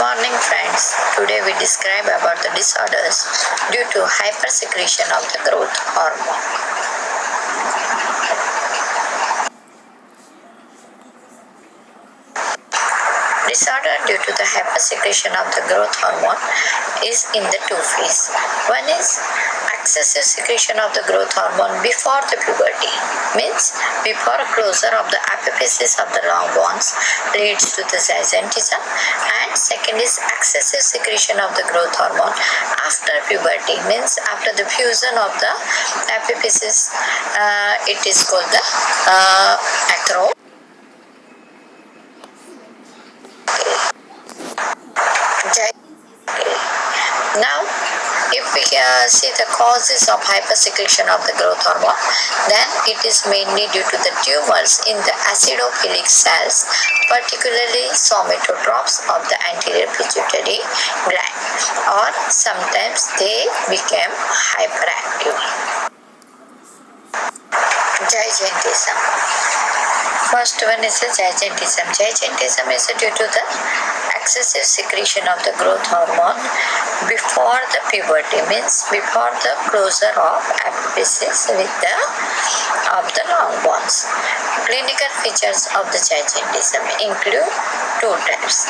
morning friends. Today we describe about the disorders due to hypersecretion of the growth hormone. Disorder due to the hypersecretion of the growth hormone is in the two phases. One is excessive secretion of the growth hormone before the puberty, means before closure of the epiphysis of the long bones leads to the gigantism, and second is excessive secretion of the growth hormone after puberty, means after the fusion of the epiphysis. It is called the acro. Now, if we see the causes of hypersecretion of the growth hormone, then it is mainly due to the tumors in the acidophilic cells, particularly somatotrophs of the anterior pituitary gland, or sometimes they become hyperactive. Gigantism. First one is the gigantism. Gigantism is due to the excessive secretion of the growth hormone before the puberty, means before the closure of epiphysis with the long bones. Clinical features of the gigantism include two types: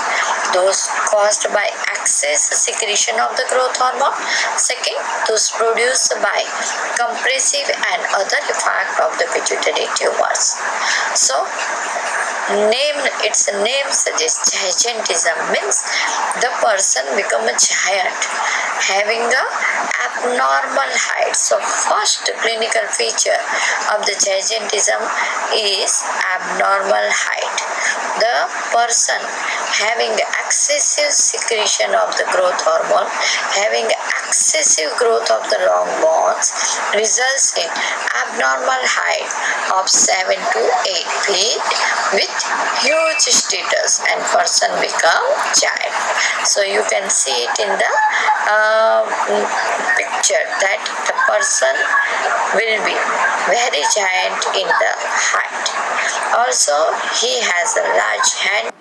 those caused by excess secretion of the growth hormone, second those produced by compressive and other effect of the pituitary tumors. So its name suggests gigantism means the person become a giant having a abnormal height. So first clinical feature of the gigantism is abnormal height. The person having excessive secretion of the growth hormone, having excessive growth of the long bones, results in abnormal height of 7 to 8 feet with huge status, and person become giant. So you can see it in the picture that the person will be very giant in the height. Also, he has a large hand.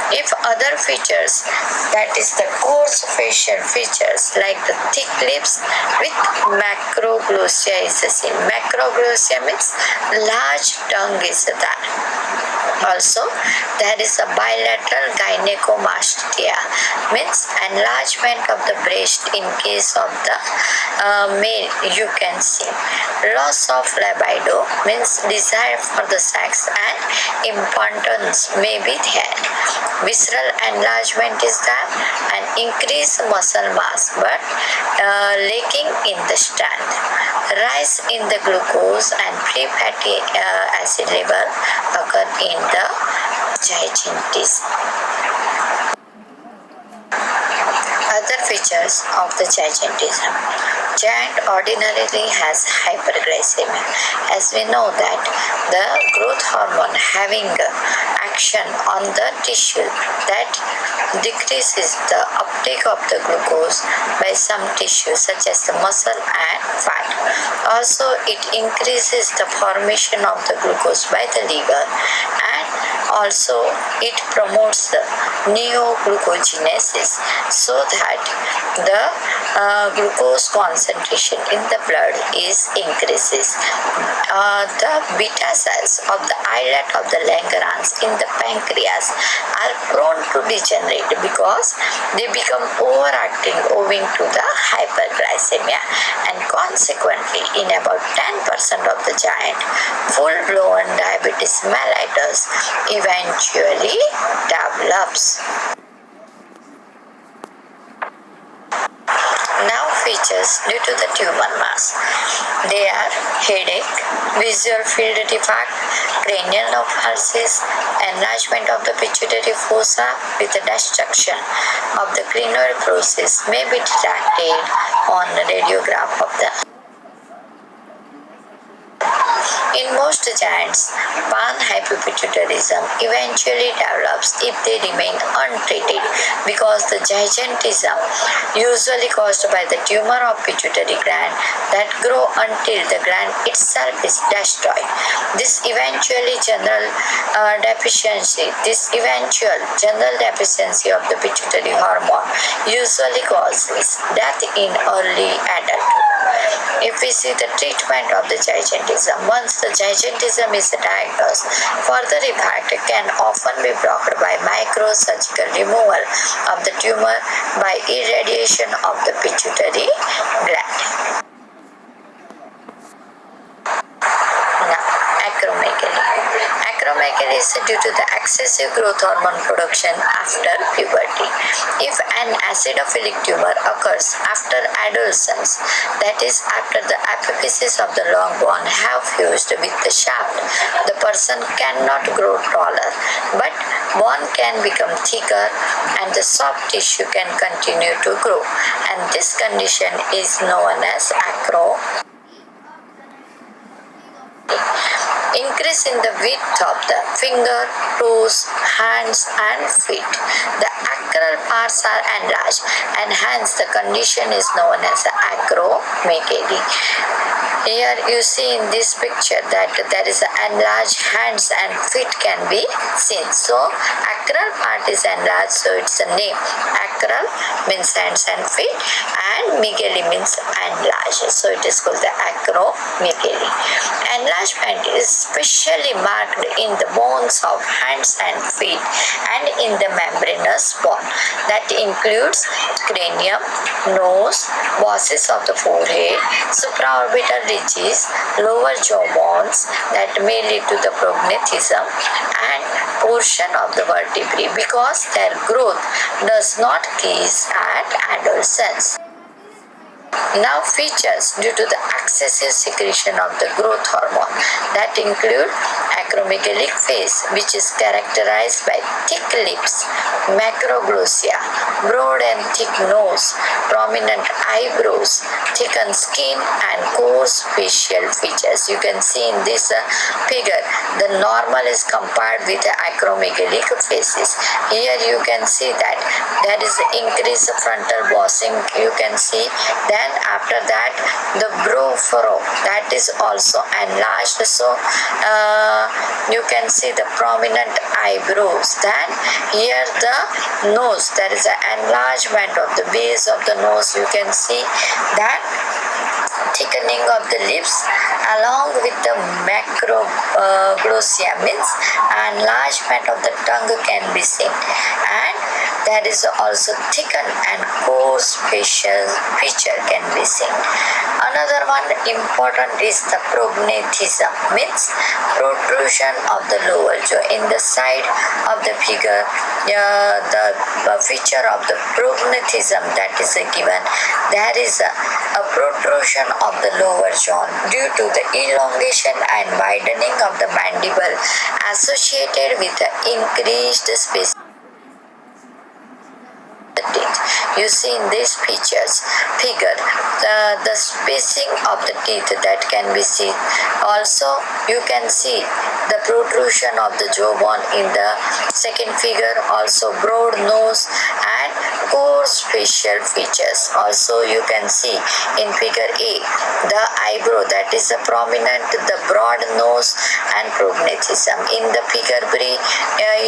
If other features, that is the coarse facial features like the thick lips with macroglossia is seen. Macroglossia means large tongue is there. Also, there is a bilateral gynecomastia, means enlargement of the breast in case of the male, you can see. Loss of libido means desire for the sex, and impotence may be there. Visceral enlargement is there, and increased muscle mass but lacking in the strength. Rise in the glucose and free fatty acid level occur in the gigantism. Other features of the gigantism. Giant ordinarily has hyperglycemia. As we know that the growth hormone having action on the tissue that decreases the uptake of the glucose by some tissues such as the muscle and fat. Also, it increases the formation of the glucose by the liver, and also it promotes the neoglucogenesis, so that the glucose concentration in the blood is increases. The beta cells of the islet of the Langerhans in the pancreas are prone to degenerate because they become overactive owing to the hyperglycemia, and consequently in about 10% of the giant, full-blown diabetes mellitus eventually develops. Now features due to the tumor mass. They are headache, visual field defect, cranial nerve palsy, enlargement of the pituitary fossa with the destruction of the cranial process may be detected on the radiograph of the. In In most giants, panhypopituitarism eventually develops if they remain untreated because the gigantism, usually caused by the tumor of pituitary gland, that grow until the gland itself is destroyed. This eventual general deficiency of the pituitary hormone usually causes death in early adulthood. If we see the treatment of the gigantism, once the gigantism is diagnosed, further effect can often be blocked by microsurgical removal of the tumor by irradiation of the pituitary gland. Now, acromegaly. Acromegaly is due to the excessive growth hormone production after puberty. If an acidophilic tumor occurs after adolescence, that is after the apophyses of the long bone have fused with the shaft, the person cannot grow taller, but bone can become thicker and the soft tissue can continue to grow, and this condition is known as acromegaly. Increase in the width of the finger, toes, hands and feet. The acral parts are enlarged and hence the condition is known as acromegaly. Here you see in this picture that there is enlarged hands and feet can be seen. So acral part is enlarged, so it's a name. Acral means hands and feet and megaly means enlarged. So it is called the acromegaly. Enlargement is especially marked in the bones of hands and feet and in the membranous bone. That includes cranium, nose, bosses of the forehead, supraorbital ridges, lower jaw bones that may lead to the prognathism and portion of the vertebrae because their growth does not cease at adolescence. Now features due to the excessive secretion of the growth hormone that include acromegalic phase, which is characterized by thick lips, macroglossia, broad and thick nose, prominent eyebrows, thickened skin and coarse facial features. You can see in this figure the normal is compared with the acromegalic phases. Here you can see that there is increased frontal bossing, you can see. Then after that the brow furrow that is also enlarged, so you can see the prominent eyebrows. Then here the nose, there is an enlargement of the base of the nose, you can see that thickening of the lips along with the macroglossia means enlargement of the tongue can be seen, and there is also thickened and coarse facial feature can be seen. Another one important is the prognathism, means protrusion of the lower jaw. In the side of the figure, the feature of the prognathism that is given, there is a protrusion of the lower jaw due to the elongation and widening of the mandible associated with the increased space. You see in these figure the spacing of the teeth that can be seen. Also you can see the protrusion of the jawbone in the second figure, also broad nose and coarse facial features. Also you can see in figure A the eyebrow that is a prominent, the broad nose and prognathism. In the figure B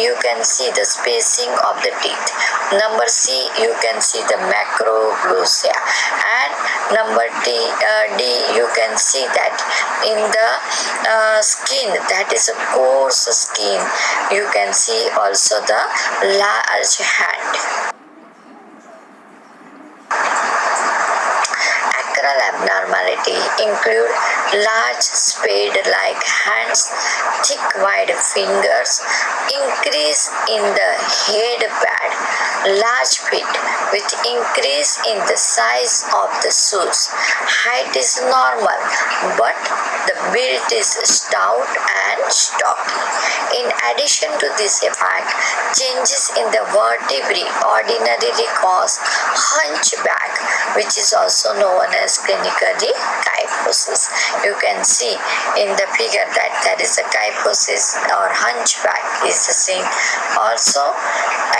you can see the spacing of the teeth. Number C you can see the macroglossia, and number D you can see that in the skin, that is a coarse skin, you can see also the large hand. Acral abnormality include large spade-like hands, thick wide fingers, increase in the head pad, large feet with increase in the size of the shoes. Height is normal, but the build is stout and stocky. In addition to this effect, changes in the vertebrae ordinarily cause hunchback, which is also known as clinical technically kyphosis. You can see in the figure that there is a kyphosis or hunchback is the same. Also,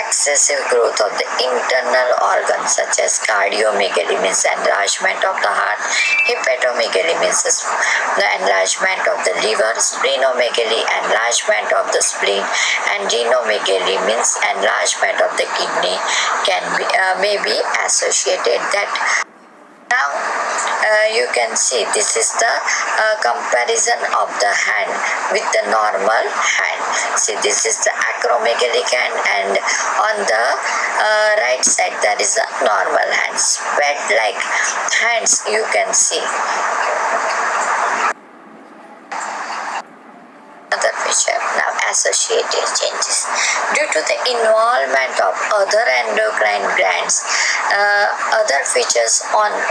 excessive growth of the internal organs such as cardiomegaly means enlargement of the heart, hepatomegaly means the enlargement of the liver, splenomegaly enlargement of the spleen, and genomegaly means enlargement of the kidney may be associated. That now you can see this is the comparison of the hand with the normal hand. See, this is the acromegalic hand, and on the right side there is a normal hand. Spread like hands you can see. Another feature, now associated changes. Due to the involvement of other endocrine glands, other features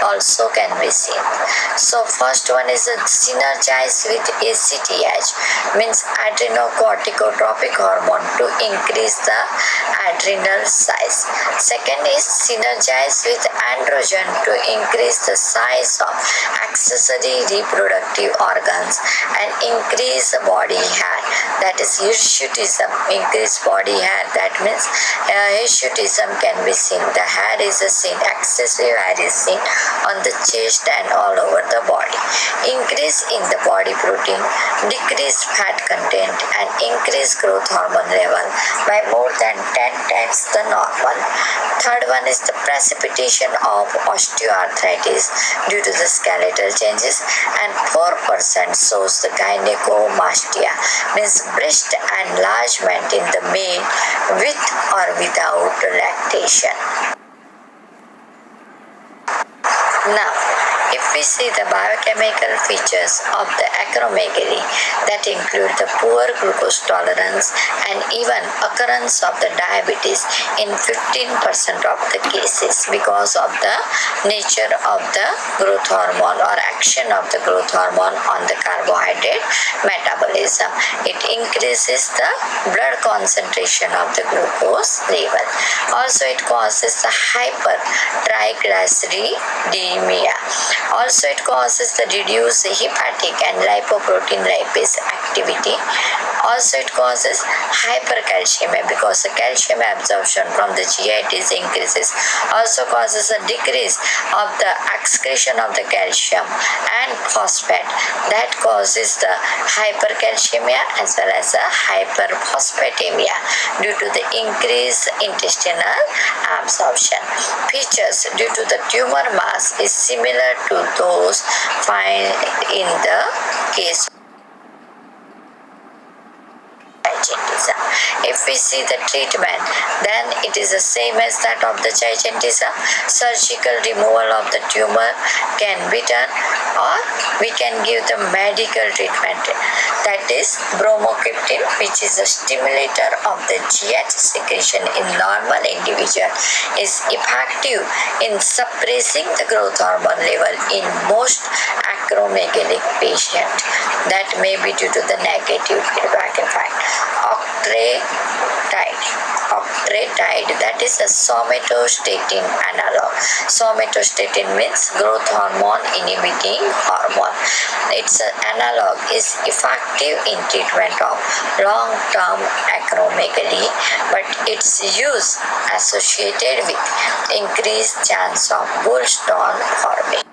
also can be seen. So first one is synergize with ACTH, means adrenocorticotropic hormone to increase the adrenal size. Second is synergize with androgen to increase the size of accessory reproductive organs and increase the body hair. That is hirsutism, increase body hair. That means hirsutism can be seen. The hair is seen, excessive hair is seen on the chest and all over the body. Increase in the body protein, decrease fat content, and increase growth hormone level by more than 10 times the normal. Third one is the precipitation of osteoarthritis due to the skeletal changes, and 4% shows the gynecomastia, means breast enlargement in the male with or without lactation. Now, if we see the biochemical features of the acromegaly, that include the poor glucose tolerance and even occurrence of the diabetes in 15% of the cases because of the nature of the growth hormone or action of the growth hormone on the carbohydrate metabolism. It increases the blood concentration of the glucose level. Also, it causes the hypertriglyceridemia. Also, it causes the reduced hepatic and lipoprotein lipase activity. Also, it causes hypercalcemia because the calcium absorption from the GITs increases. Also causes a decrease of the excretion of the calcium and phosphate. That causes the hypercalcemia as well as the hyperphosphatemia due to the increased intestinal absorption. Features due to the tumor mass is similar to those found in the case of gigantism. If we see the treatment, then it is the same as that of the gigantism. Surgical removal of the tumor can be done, or we can give the medical treatment, that is bromocriptine, which is a stimulator of the GH secretion in normal individual, is effective in suppressing the growth hormone level in most acromegalic patient. That may be due to the negative feedback effect. Octreotide, that is a somatostatin analog. Somatostatin means growth hormone inhibiting hormone. Its analog is effective in treatment of long-term acromegaly, but its use associated with increased chance of gallstone formation.